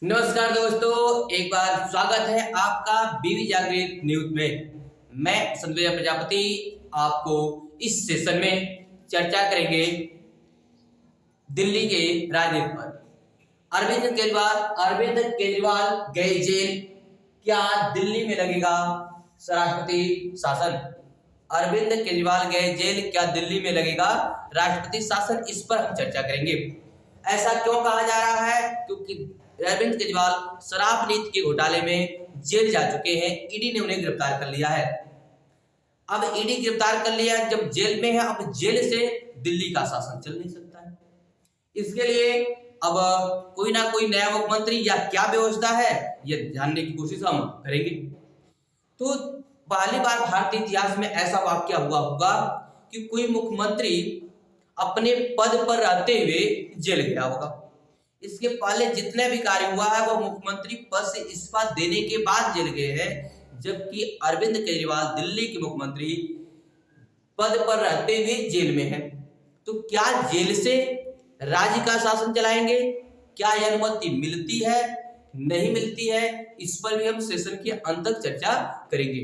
नमस्कार दोस्तों, एक बार स्वागत है आपका बीवी जागृत न्यूज में। मैं संजय प्रजापति आपको इस सेशन में चर्चा करेंगे दिल्ली के राजनीति पर। अरविंद केजरीवाल गए जेल, क्या दिल्ली में लगेगा राष्ट्रपति शासन? अरविंद केजरीवाल गए जेल, क्या दिल्ली में लगेगा राष्ट्रपति शासन? इस पर हम चर्चा करेंगे। ऐसा क्यों कहा जा रहा है? क्योंकि अरविंद केजरीवाल शराब नीति के घोटाले में जेल जा चुके हैं। ईडी ने उन्हें गिरफ्तार कर लिया है। अब ईडी गिरफ्तार कर लिया, जब जेल में है, अब जेल से दिल्ली का शासन चल नहीं सकता है। इसके लिए अब कोई ना कोई नया मुख्यमंत्री या क्या व्यवस्था है, ये जानने की कोशिश हम करेंगे। तो पहली बार भारतीय इतिहास में ऐसा वाकया हुआ होगा कि कोई मुख्यमंत्री अपने पद पर रहते हुए जेल गया होगा। इसके पहले जितने भी कार्य हुआ है वो मुख्यमंत्री पद से इस्तीफा देने के बाद जेल गए हैं, जबकि अरविंद केजरीवाल दिल्ली के मुख्यमंत्री पद पर रहते हुए जेल में हैं। तो क्या जेल से राज्य का शासन चलाएंगे? क्या यह अनुमति मिलती है, नहीं मिलती है? इस पर भी हम सेशन के अंत तक चर्चा करेंगे।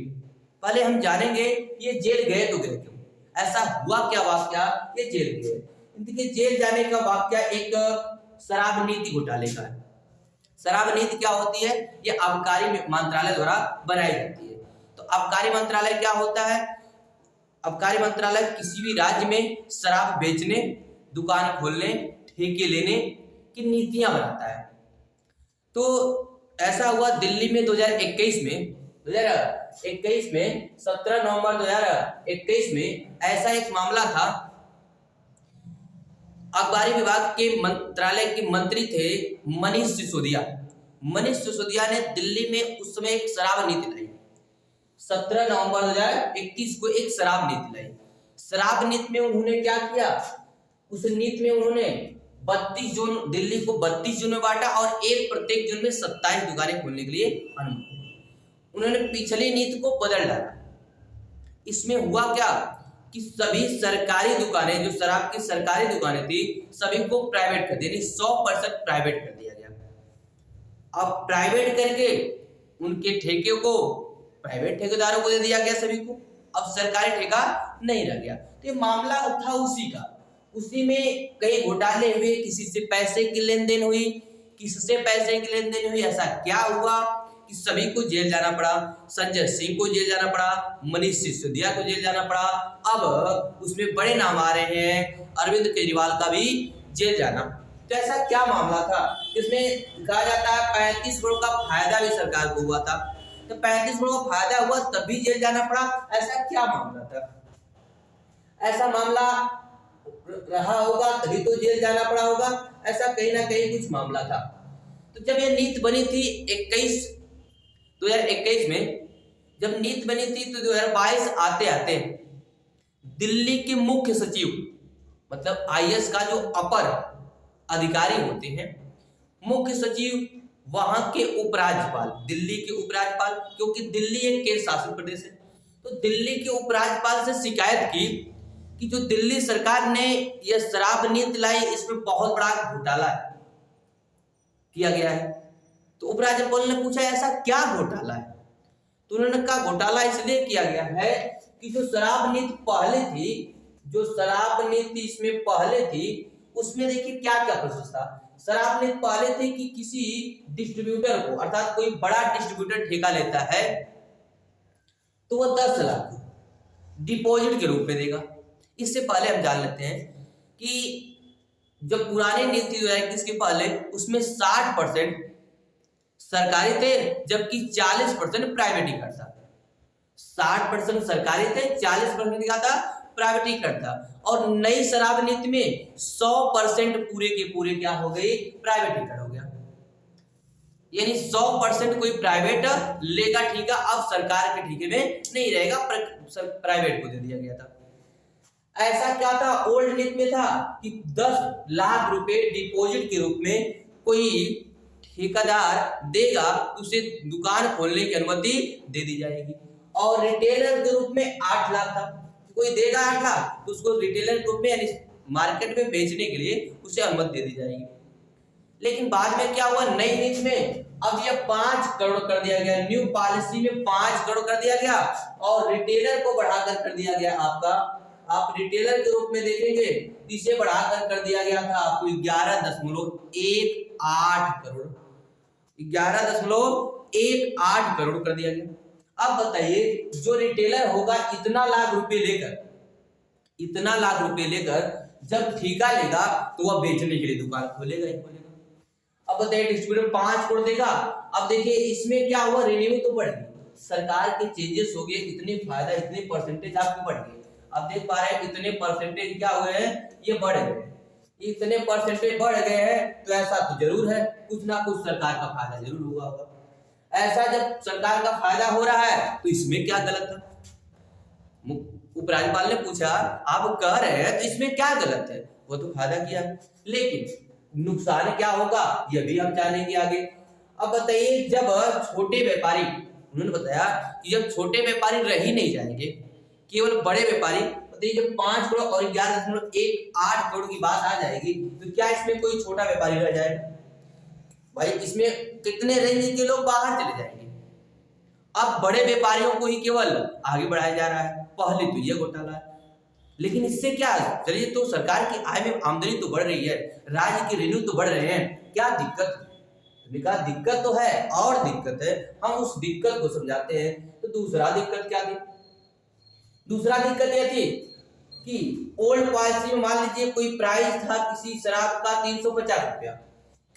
पहले हम जानेंगे ये जेल गए तो गए क्यों, ऐसा हुआ क्या वाकया ये जेल गए। इनके जेल जाने का वाकया एक शराब नीति घोटाले का है। शराब नीति क्या होती है? ये आबकारी मंत्रालय द्वारा बनाई जाती है। तो आबकारी मंत्रालय क्या होता है? आबकारी मंत्रालय किसी भी राज्य में शराब बेचने, दुकान खोलने, ठेके लेने की नीतियां बनाता है। तो ऐसा हुआ दिल्ली में 2021 में 17 नवंबर 2021 में ऐसा एक मामला था। आबकारी विभाग के मंत्रालय के मंत्री थे मनीष सिसोदिया। मनीष सिसोदिया ने दिल्ली में उस समय एक शराब नीति लाई। 17 नवंबर 2021 को एक शराब नीति लाई। शराब नीति में उन्होंने क्या किया? उस नीति में उन्होंने 32 जोन, दिल्ली को 32 जोन में बांटा और एक प्रत्येक जोन में 27 दुकानें खोलने के लिए अनुमति। उन्होंने पिछली नीति को बदल डाला। इसमें हुआ क्या कि सभी सरकारी दुकानें, जो शराब की सरकारी दुकानें थी, सभी को प्राइवेट कर दिया, 100% प्राइवेट कर दिया गया। अब प्राइवेट करके उनके ठेके को प्राइवेट ठेकेदारों को दे दिया गया सभी को। अब सरकारी ठेका नहीं रह गया। तो ये मामला था उसी का। उसी में कई घोटाले हुए, किसी से पैसे की लेन देन हुई, किससे पैसे की लेन देन हुई। ऐसा क्या हुआ कि सभी को जेल जाना पड़ा? संजय सिंह को जेल जाना पड़ा, मनीष सिसोदिया को जेल जाना पड़ा। अब उसमें बड़े नाम आ रहे हैं, अरविंद केजरीवाल का भी जेल जाना। तो ऐसा क्या मामला था? इसमें कहा जाता है 35 करोड़ का फायदा भी सरकार को हुआ था। तो 35 करोड़ का फायदा हुआ तभी जेल जाना पड़ा, ऐसा क्या मामला था? ऐसा मामला रहा होगा तभी तो जेल जाना पड़ा होगा, ऐसा कहीं ना कहीं कुछ मामला था। तो जब ये नीति बनी थी 2021 में, जब नीति बनी थी तो 2022 आते आते दिल्ली के मुख्य सचिव, मतलब आईएएस का जो अपर अधिकारी होते हैं, मुख्य सचिव, वहां के उपराज्यपाल, दिल्ली के उपराज्यपाल, क्योंकि दिल्ली एक केंद्र शासित प्रदेश है, तो दिल्ली के उपराज्यपाल से शिकायत की कि जो दिल्ली सरकार ने यह शराब नीति लाई, इसमें बहुत बड़ा घोटाला किया गया है। तो उपराज्यपाल ने पूछा ऐसा क्या घोटाला है? तो उन्होंने कहा घोटाला इसलिए किया गया है कि जो शराब नीति पहले थी, जो शराब नीति इसमें पहले थी, उसमें देखिए क्या क्या प्रोसेस था। शराब नीति पहले थी कि किसी डिस्ट्रीब्यूटर को, अर्थात कोई बड़ा डिस्ट्रीब्यूटर ठेका लेता है तो वह 10 लाख डिपॉजिट के रूप में देगा। इससे पहले हम जान लेते हैं कि जब पुरानी नीति 2021 के पहले, उसमें 60% सरकारी थे, जबकि 40% प्राइवेटीकरण था। 60% सरकारी थे, 40% क्या था? प्राइवेटीकरण था। और नई शराब नीति में 100% पूरे के पूरे क्या हो गई? प्राइवेटीकरण हो गया। यानी 100% कोई प्राइवेट लेगा ठेका, अब सरकार के ठेके में नहीं रहेगा, प्राइवेट को दे दिया गया था। ऐसा क्या था? ओल्ड नीति में था कि 10 लाख रुपए डिपॉजिट के रूप में कोई ठेकेदार देगा तो उसे दुकान खोलने की अनुमति दे दी जाएगी, और रिटेलर के रूप में 8 लाख था। कोई देगा 8 लाख तो उसको रिटेलर के रूप में, यानी मार्केट में बेचने के लिए, उसे अनुमति दे दी जाएगी। लेकिन बाद में क्या हुआ, नई नीति में अब ये 5 करोड़ कर दिया गया, न्यू पॉलिसी में 5 करोड़ कर दिया गया और रिटेलर को बढ़ाकर कर दिया गया आपका, आप रिटेलर के रूप में देखेंगे इसे बढ़ाकर कर दिया गया था आपको 11.18 करोड़, 11.18 करोड़ कर दिया गया। अब बताइए जो रिटेलर होगा इतना लाख रुपए लेकर जब ठेका लेगा तो वह बेचने के लिए दुकान खोलेगा ही खोलेगा। अब बताइए डिस्ट्रीब्यूटर 5 करोड़ देगा। अब देखिए इसमें क्या हुआ, रेवेन्यू तो बढ़ गई, सरकार के चेंजेस हो गए, इतने फायदा, इतने परसेंटेज आपके बढ़ गए। अब देख पा रहे हैं इतने परसेंटेज क्या हुए हैं, ये बढ़ गए, इतने परसेंटेज बढ़ गए हैं तो ऐसा तो जरूर है कुछ ना कुछ सरकार का फायदा जरूर हुआ होगा। ऐसा जब सरकार का फायदा हो रहा है तो इसमें क्या गलत है? उपराज्यपाल ने पूछा आप कह रहे हैं तो इसमें क्या गलत है, वो तो फायदा किया, लेकिन नुकसान क्या होगा ये भी हम जानेंगे आगे। अब बताइए जब छोटे व्यापारी, उन्होंने बताया कि जब छोटे व्यापारी रह ही नहीं जाएंगे, केवल बड़े व्यापारी, बताइए जब 5 करोड़ और 11.18 करोड़ की बात आ जाएगी तो क्या इसमें कोई छोटा व्यापारी रह जाएगा? भाई इसमें कितने रेंज के लोग बाहर चले जाएंगे। अब बड़े व्यापारियों को ही केवल आगे बढ़ाया जा रहा है, पहले तो ये घोटाला है। लेकिन इससे क्या है, चलिए तो सरकार की आय में आमदनी तो बढ़ रही है, राज्य के रेवेन्यू तो बढ़ रहे हैं, क्या दिक्कत? दिक्कत तो है और दिक्कत है, हम उस दिक्कत को समझाते हैं। तो दूसरा दिक्कत क्या थी? दूसरा दिक्कत यह थी कि ओल्ड पॉलिसी में मान लीजिए कोई प्राइस था किसी शराब का 350 रुपया,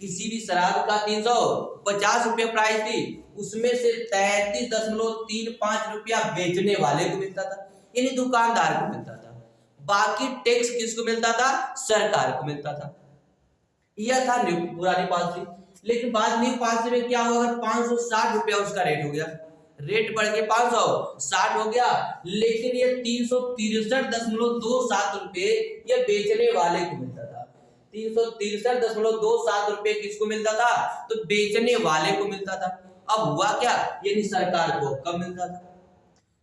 किसी भी शराब का 350 रुपया प्राइस थी, उसमें से 33.35 रुपया बेचने वाले को मिलता था, यानी दुकानदार को मिलता था, बाकी टैक्स किसको मिलता था? सरकार को मिलता था। यह था पुरानी पॉलिसी। लेकिन बाद न्यू पॉलिसी में क्या हुआ, 560 रुपया उसका रेट हो गया, रेट बढ़ के 560 हो गया, लेकिन ये 363.27 रुपये ये बेचने वाले को मिलता था। 363.27 रुपये किसको मिलता था? तो बेचने वाले को मिलता था। अब हुआ क्या, यानी सरकार को कम मिलता था,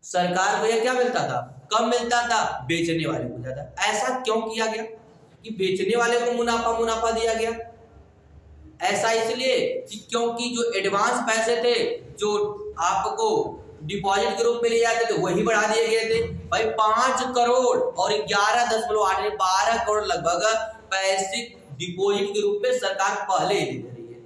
सरकार को यह क्या मिलता था? कम मिलता था, बेचने वाले को ज्यादा। ऐसा क्यों किया गया कि बेचने वाले को मुनाफा दिया गया? ऐसा इसलिए कि क्योंकि जो एडवांस पैसे थे जो आपको डिपॉजिट के रूप में ले जाते थे वही बढ़ा दिए गए थे। भाई 5 करोड़ और 11.8 12 करोड़ लगभग पैसे डिपॉजिट के रूप में सरकार पहले ही दे रही है।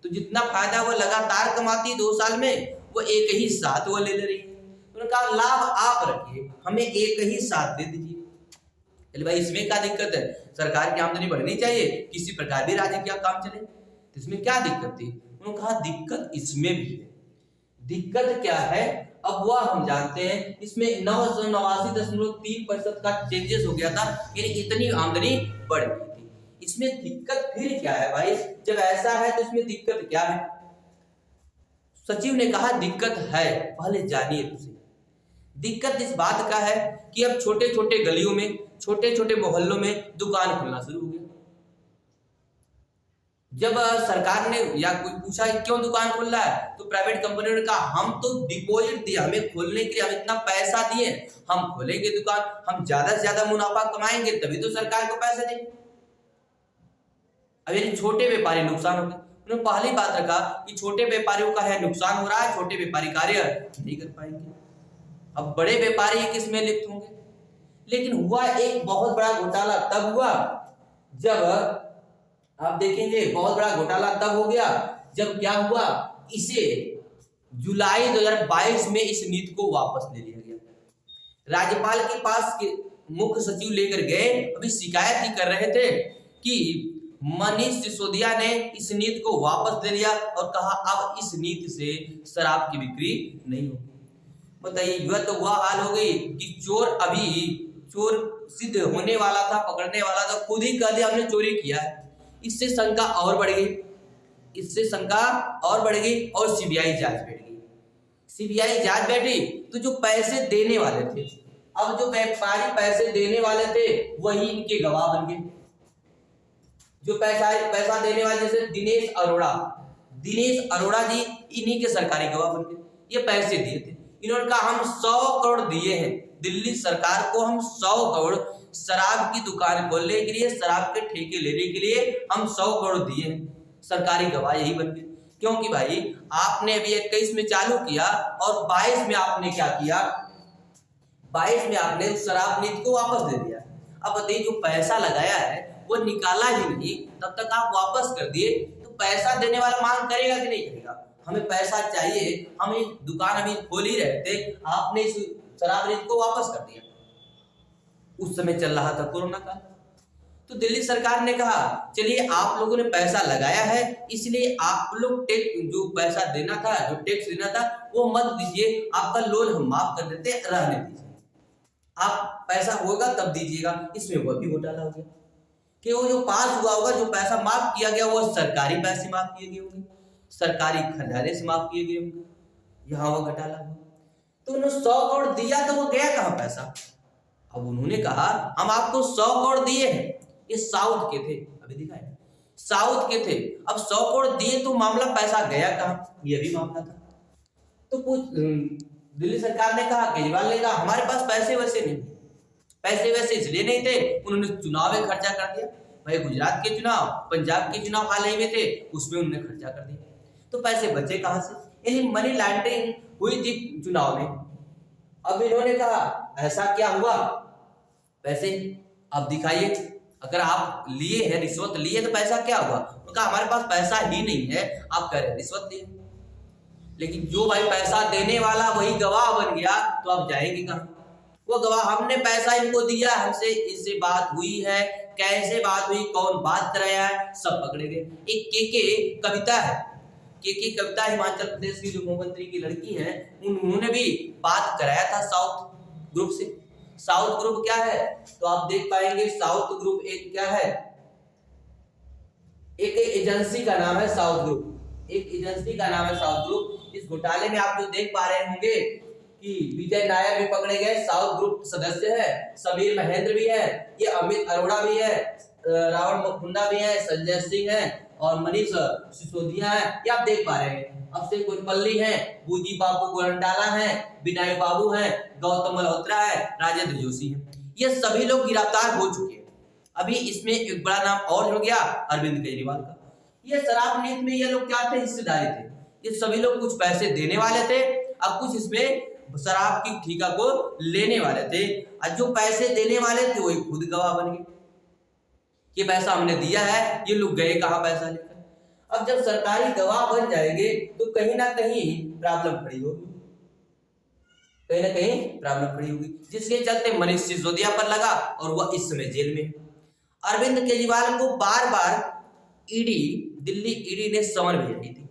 तो जितना फायदा वो लगातार कमाती 2 साल में, वो एक ही साथ वो ले रही है। उन्होंने कहा लाभ आप रखिए, हमें एक ही साथ दे दीजिए। चलिए भाई इसमें क्या दिक्कत है? सरकार की आमदनी बढ़नी चाहिए, किसी प्रकार भी राज्य का काम चले, तो इसमें क्या दिक्कत थी? उन्होंने कहा दिक्कत इसमें भी है। दिक्कत क्या है अब वह हम जानते हैं। इसमें 89.3% का चेंजेस हो गया था, यानी इतनी आमदनी बढ़ गई थी। इसमें दिक्कत फिर क्या है भाई? जब ऐसा है तो इसमें दिक्कत क्या है? सचिव ने कहा दिक्कत है, पहले जानिए तो सही। दिक्कत इस बात का है कि अब छोटे छोटे गलियों में, छोटे छोटे मोहल्लों में दुकान खुलना शुरू हो गया। जब सरकार ने या कोई पूछा क्यों दुकान खोल रहा है, तो प्राइवेट कंपनियों ने कहा हम तो डिपॉजिट दिया, हमें खोलने के लिए हम इतना पैसा दिए, हम खोलेंगे दुकान, हम ज्यादा से ज्यादा मुनाफा कमाएंगे तभी तो सरकार को पैसे देंगे। अब ये छोटे व्यापारी नुकसान हो गए। उन्होंने पहली बात रखा कि छोटे व्यापारियों का है नुकसान हो रहा है, छोटे व्यापारी कार्य नहीं कर पाएंगे। अब बड़े व्यापारी किसमें लिप्त होंगे? लेकिन हुआ एक बहुत बड़ा घोटाला तब हुआ जब आप देखेंगे, बहुत बड़ा घोटाला तब हो गया जब क्या हुआ, इसे जुलाई 2022 में इस नीति को वापस ले लिया गया। राज्यपाल के पास मुख्य सचिव लेकर गए, अभी शिकायत ही कर रहे थे कि मनीष सिसोदिया ने इस नीति को वापस ले लिया और कहा अब इस नीति से शराब की बिक्री नहीं होगी। बताइए यह तो वह हाल हो गई कि चोर सिद्ध होने वाला था, पकड़ने वाला था, खुद ही कह दिया हमने चोरी किया है। इससे शंका और बढ़ गई, और सीबीआई जांच बैठ गई। सीबीआई जांच बैठी तो जो पैसे देने वाले थे, अब जो व्यापारी पैसे देने वाले थे वही इनके गवाह बन गए। जो पैसा देने वाले जैसे दिनेश अरोड़ा जी इन्हीं के सरकारी गवाह बन गए। ये पैसे दिए थे, इन्होंने कहा हम 100 करोड़ दिए हैं दिल्ली सरकार को, हम 100 करोड़ शराब की दुकान खोलने के लिए, शराब के ठेके लेने के लिए हम 100 करोड़ दिए हैं। सरकारी गवाह यही बन गए। क्योंकि भाई आपने अभी 21 में चालू किया और 22 में आपने क्या किया, 22 में आपने उस शराब नीति को वापस दे दिया। अब बताइए जो पैसा लगाया है वो निकाला ही नहीं, तब तक आप वापस कर दिए, तो पैसा देने वाला मांग करेगा कि नहीं करेगा? हमें पैसा चाहिए, हम एक दुकान अभी खोल ही रहे थे, आपने इस शराब नीति को वापस कर दिया। उस समय चल रहा था कोरोना काल, तो दिल्ली सरकार ने कहा चलिए आप लोगों ने पैसा लगाया है, इसलिए आप लोग टैक्स जो पैसा देना था, जो टैक्स देना था वो मत दीजिए, आपका लोन हम माफ कर देते, रहने दीजिए, आप पैसा होगा तब दीजिएगा। इसमें वह भी घोटाला हो गया कि वो जो पास हुआ होगा, जो पैसा माफ किया गया वो सरकारी पैसे माफ किए गए होंगे, सरकारी खजाने से माफ किए गए होंगे, यहाँ वो घोटाला हुआ। तो उन्होंने 100 करोड़ दिया तो वो गया कहाँ पैसा? अब उन्होंने कहा हम आपको 100 करोड़ दिए हैं, ये साउथ के थे, अभी दिखाए साउथ के थे, अब 100 करोड़ दिए तो मामला पैसा गया कहाँ, ये भी मामला था। तो दिल्ली सरकार ने कहा, केजरीवाल ने कहा हमारे पास पैसे वैसे नहीं, पैसे वैसे इसलिए नहीं थे, उन्होंने चुनाव में खर्चा कर दिया। भाई गुजरात के चुनाव, पंजाब के चुनाव हाल ही में थे, उसमें उन्होंने खर्चा कर दिया, तो पैसे बचे कहां से? यानी मनी लॉन्ड्रिंग हुई थी चुनाव में। अब इन्होंने कहा ऐसा क्या हुआ पैसे, अब दिखाइए, अगर आप लिए हैं रिश्वत लिए तो पैसा क्या हुआ? तो कहा हमारे पास पैसा ही नहीं है, आप कह रहे रिश्वत लिए। लेकिन जो भाई पैसा देने वाला वही गवाह बन गया, तो आप जाएंगे कहां? वो गवाह हमने पैसा इनको दिया, हमसे इससे बात हुई है, कैसे बात हुई, कौन बात कराया है, सब पकड़े गए। एक के कविता है, के कविता हिमाचल प्रदेश की जो मुख्यमंत्री की लड़की है, उन्होंने भी बात कराया था साउथ ग्रुप से। साउथ ग्रुप क्या है तो आप देख पाएंगे, साउथ ग्रुप एक क्या है, एक एजेंसी का नाम है साउथ ग्रुप, एक एजेंसी का नाम है साउथ ग्रुप। इस घोटाले में आप जो देख पा रहे होंगे कि विजय नायर भी पकड़े गए, साउथ ग्रुप सदस्य है, समीर महेंद्र भी है, ये अमित अरोड़ा भी है, रावण मुकुंदा भी है, संजय सिंह है और मनीष सिसोदिया है, ये आप देख पा रहे हैं। अभिषेक गुरपल्ली है, बूजी बाबू गोरंडाला है, विनय बाबू है, गौतम मल्होत्रा है, राजेंद्र जोशी है, ये सभी लोग गिरफ्तार हो चुके हैं। अभी इसमें एक बड़ा नाम और हो गया अरविंद केजरीवाल का। ये शराब नीति में ये लोग क्या थे, हिस्सेदारी थे, ये सभी लोग कुछ पैसे देने वाले थे, अब कुछ इसमें शराब की ठेका को लेने वाले थे, और जो पैसे देने वाले थे वही खुद गवाह बन गए, ये पैसा हमने दिया है, ये लोग गए कहां पैसा लेकर। अब जब सरकारी गवाह बन जाएंगे तो कहीं ना कहीं प्रॉब्लम खड़ी होगी, कहीं ना कहीं प्रॉब्लम खड़ी होगी, जिसके चलते मनीष सिसोदिया पर लगा और वह इस समय जेल में। अरविंद केजरीवाल को बार बार दिल्ली ईडी ने समन भेजी थी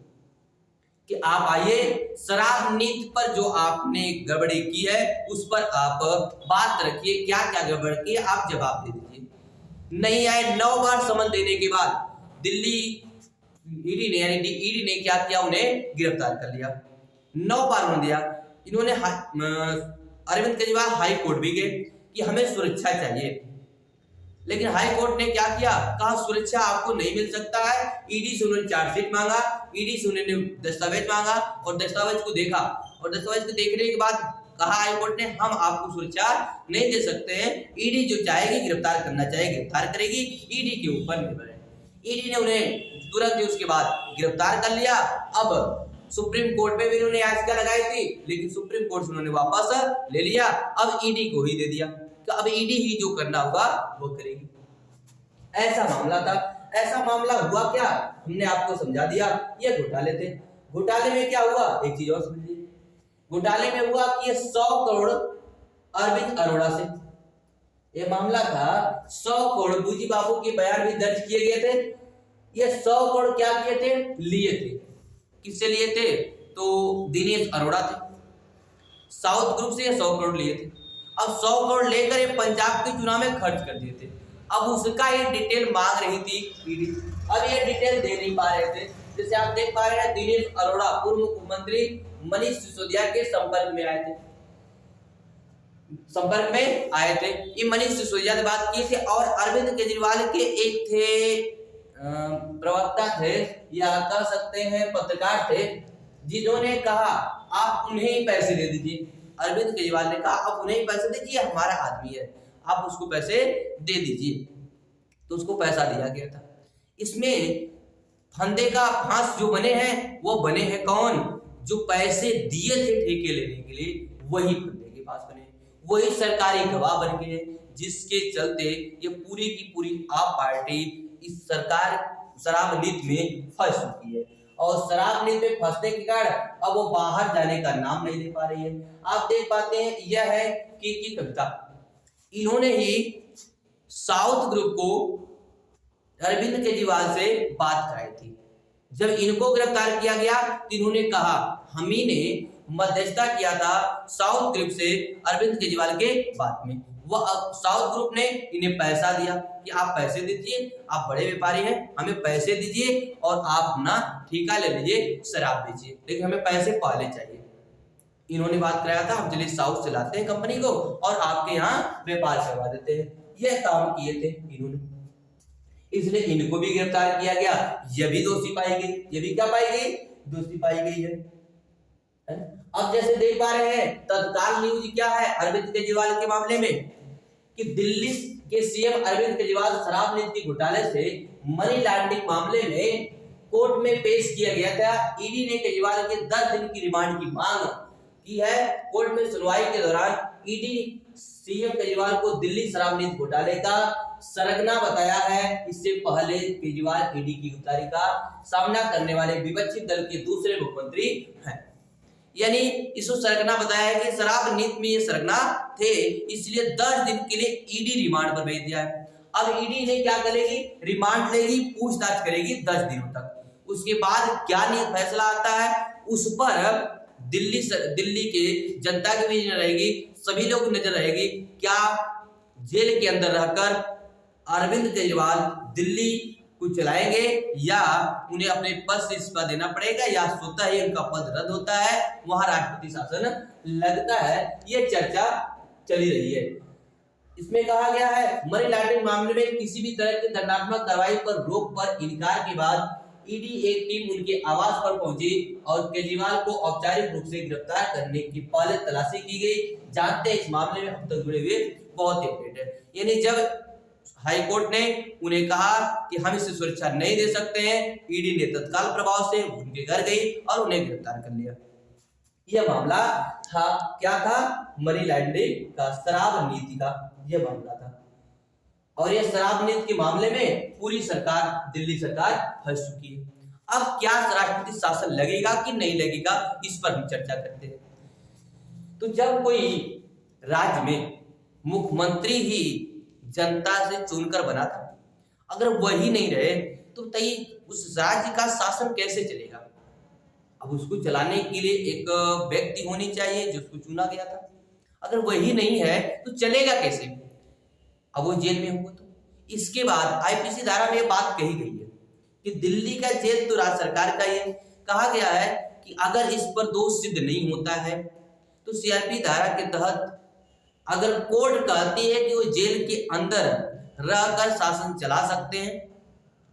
कि आप आइए, शराब नीति पर जो आपने गड़बड़ी की है उस पर आप बात रखिए, क्या क्या गड़बड़ की है आप जवाब दे दीजिए। नहीं आए, 9 बार समन देने के बाद दिल्ली ईडी ने यानी ईडी ने क्या किया, उन्हें गिरफ्तार कर लिया। 9 बार उन्होंने दिया। इन्होंने अरविंद केजरीवाल हाई कोर्ट भी गए कि हमें सुरक्षा चाहिए, लेकिन हाई कोर्ट ने क्या किया, कहा सुरक्षा आपको नहीं मिल सकता है। ईडी से उन्होंने चार्जशीट मांगा, ईडी से उन्होंने दस्तावेज मांगा और दस्तावेज को देखा, और दस्तावेज को देखने के बाद कहा हाई कोर्ट ने हम आपको सुरक्षा नहीं दे सकते हैं, ईडी जो चाहेगी गिरफ्तार करना चाहेगी गिरफ्तार करेगी, ईडी के ऊपर निर्भर है। ईडी ने उन्हें तुरंत ही उसके बाद गिरफ्तार कर लिया। अब सुप्रीम कोर्ट में भी उन्होंने याचिका लगाई थी, लेकिन सुप्रीम कोर्ट से उन्होंने वापस ले लिया, अब ईडी को ही दे दिया, तो अब ईडी ही जो करना होगा वो करेगी। ऐसा मामला था। ऐसा मामला हुआ क्या, हमने आपको समझा दिया, ये घोटाले थे। घोटाले में क्या हुआ, एक चीज और समझिए, घोटाले में हुआ कि ये 100 करोड़ अरविंद अरोड़ा से, ये मामला था 100 करोड़, बूजी बाबू के बयान भी दर्ज किए गए थे। ये 100 करोड़ क्या किए थे, लिए थे। किससे लिए थे, तो दिनेश अरोड़ा थे, साउथ ग्रुप से ये 100 करोड़ लिए थे। अब 100 करोड़ लेकर ये पंजाब के चुनाव में खर्च कर दिए थे। अब उसका ये डिटेल मांग रही थी ईडी, अब ये डिटेल दे नहीं पा रहे थे। जैसे आप देख पा रहे हैं, दिनेश अरोड़ा पूर्व मुख्यमंत्री मनीष सिसोदिया के संपर्क में आए थे। ये मनीष सिसोदिया से बात की थी, और अरविंद केजरीवाल के एक थे प्रवक्ता थे या कह सकते हैं पत्रकार थे, जिन्होंने कहा आप उन्हें ही पैसे दे दीजिए। अरविंद केजरीवाल ने कहा आप उन्हें ही पैसे दीजिए, हमारा आदमी है, आप उसको पैसे दे दीजिए, तो उसको पैसा दिया गया था। इसमें फंदे का फांस जो बने हैं वो बने हैं कौन? जो पैसे दिए थे ठेके लेने के लिए, वही फंदे के पास बने, वही सरकारी गवाह बन गए, जिसके चलते ये पूरी की पूरी आप पार्टी इस सरकार शराब नीति में फंस चुकी है। और शराब नीति में फंसने के कारण अब वो बाहर जाने का नाम नहीं ले पा रही है। आप देख पाते हैं, यह है की कविता, इन्होंने ही साउथ ग्रुप को अरविंद केजरीवाल से बात कराई थी। जब इनको गिरफ्तार किया गया तो इन्होंने कहा हम ही ने मध्यस्थता किया था साउथ ग्रुप से अरविंद केजरीवाल के बात में। वह साउथ ग्रुप ने इन्हें पैसा दिया कि आप पैसे दीजिए, आप बड़े व्यापारी हैं, हमें पैसे दीजिए और आप अपना ठेका ले लीजिए, शराब बेचिए, लेकिन हमें पैसे पहले चाहिए। इन्होंने बात कराया था हम चलिए साउथ से लाते हैं कंपनी को और आपके यहाँ व्यापार करवा देते हैं। यह काम किए थे इन्होंने, इसलिए इनको भी गिरफ्तार किया गया। यह भी दोषी पाई गई, ये भी क्या पाई गई? दोषी पाई गई है। अब जैसे देख पा रहे हैं तत्काल न्यूज क्या है अरविंद केजरीवाल के मामले में, कि दिल्ली के सीएम अरविंद केजरीवाल शराब नीति घोटाले से मनी लॉन्ड्रिंग मामले में कोर्ट में पेश किया गया था। ईडी ने केजरीवाल के 10 दिन की रिमांड की मांग की है। कोर्ट में सुनवाई के दौरान ईडी सीएम केजरीवाल को दिल्ली शराब नीति घोटाले का सरगना बताया है। इससे पहले केजरीवाल ईडी की गिरफ्तारी का सामना करने वाले विपक्षी दल के दूसरे मुख्यमंत्री हैं। यानी इसको सरगना बताया है कि शराब नीति में ये सरगना थे, इसलिए 10 दिन के लिए ईडी रिमांड पर भेज दिया है। अब ईडी ने क्या करेगी? रिमांड लेगी, पूछताछ करेगी 10 दिनों तक। उसके बाद क्या फैसला आता है उस पर दिल्ली के जनता की भी नजर रहेगी, सभी लोग की नजर रहेगी। क्या जेल के अंदर रहकर अरविंद केजरीवाल दिल्ली को चलाएंगे या उन्हें अपने पद से इस्तीफा देना पड़ेगा या स्वतः ही उनका पद रद्द होता है, वहां राष्ट्रपति शासन लगता है। ये चर्चा चली रही है। इसमें कहा गया है मनी लॉन्ड्रिंग मामले में किसी भी तरह की दंडात्मक कार्रवाई पर रोक पर इनकार के बाद ईडी एक टीम उनके आवास पर पहुंची और केजरीवाल को औपचारिक रूप से गिरफ्तार करने की पहले तलाशी की गई। जानते हैं इस मामले में अब तक जुड़े हुए बहुत अपडेट है। यानी जब हाई कोर्ट ने उन्हें कहा कि हम इसे सुरक्षा नहीं दे सकते हैं, ईडी ने तत्काल प्रभाव से उनके घर गई और उन्हें गिरफ्तार कर लिया। यह मामला था, क्या था? मनी लॉन्ड्रिंग का, शराब नीति का यह मामला था। और यह शराब नीति के मामले में पूरी सरकार, दिल्ली सरकार फंस चुकी है। अब क्या राष्ट्रपति शासन लगेगा कि नहीं लगेगा, इस पर हम चर्चा करते हैं। तो जब कोई राज्य में मुख्यमंत्री ही जनता से चुनकर बना था, अगर वही नहीं रहे तो उस राज्य का शासन कैसे चलेगा? अब उसको चलाने के लिए एक व्यक्ति होनी चाहिए जो उसको चुना गया था। अगर वही नहीं है तो चलेगा कैसे? अब वो जेल में होगा तो। इसके बाद आईपीसी धारा में ये बात कही गई है कि दिल्ली का जेल तो राज्य सरकार का ही है। कहा गया है कि अगर इस पर दोष सिद्ध नहीं होता है तो सीआरपी धारा के तहत अगर कोर्ट कहती है कि वो जेल के अंदर रहकर शासन चला सकते हैं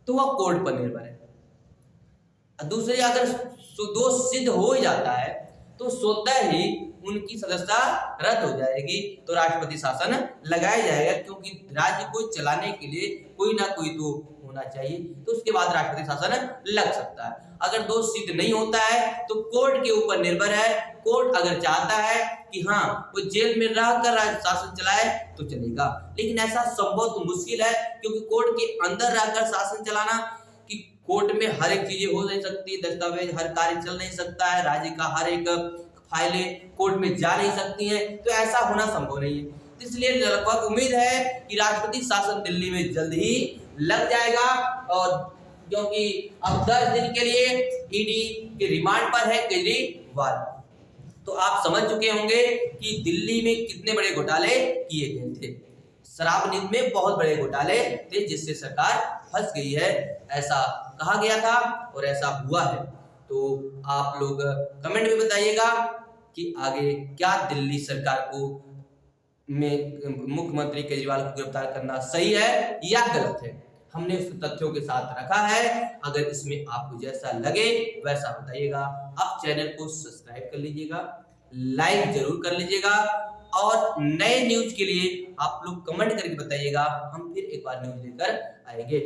तो वह कोर्ट पर निर्भर है। दूसरे अगर दोष सिद्ध हो जाता है तो स्वतः ही उनकी सदस्यता रद्द हो जाएगी, तो राष्ट्रपति शासन लगाया जाएगा, क्योंकि राज्य को चलाने के लिए कोई ना कोई तो होना चाहिए, तो उसके बाद राष्ट्रपति शासन लग सकता है। अगर दोष सिद्ध नहीं होता है तो कोर्ट के ऊपर निर्भर है। कोर्ट अगर चाहता है कि हाँ वो जेल में रहकर राज्य शासन चलाए तो चलेगा, लेकिन ऐसा संभव तो मुश्किल है, क्योंकि कोर्ट के अंदर रहकर शासन चलाना, कि कोर्ट में हर एक चीजें हो नहीं सकती, दस्तावेज हर कार्य चल नहीं सकता है, राज्य का हर एक फाइलें कोर्ट में जा नहीं सकती हैं, तो ऐसा होना संभव नहीं है। इसलिए लगभग उम्मीद है कि राष्ट्रपति शासन दिल्ली में जल्द ही लग जाएगा, और क्योंकि अब 10 दिन के लिए ईडी के रिमांड पर है केजरीवाल, तो आप समझ चुके होंगे कि दिल्ली में कितने बड़े घोटाले किए गए थे। शराब नीति में बहुत बड़े घोटाले थे जिससे सरकार फंस गई है, ऐसा कहा गया था और ऐसा हुआ है। तो आप लोग कमेंट में बताइएगा कि आगे क्या दिल्ली सरकार को मुख्यमंत्री केजरीवाल को गिरफ्तार करना सही है या गलत है। हमने उस तथ्यों के साथ रखा है, अगर इसमें आपको जैसा लगे वैसा बताइएगा। आप चैनल को सब्सक्राइब कर लीजिएगा, लाइक जरूर कर लीजिएगा, और नए न्यूज के लिए आप लोग कमेंट करके बताइएगा, हम फिर एक बार न्यूज लेकर आएंगे।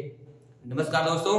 नमस्कार दोस्तों।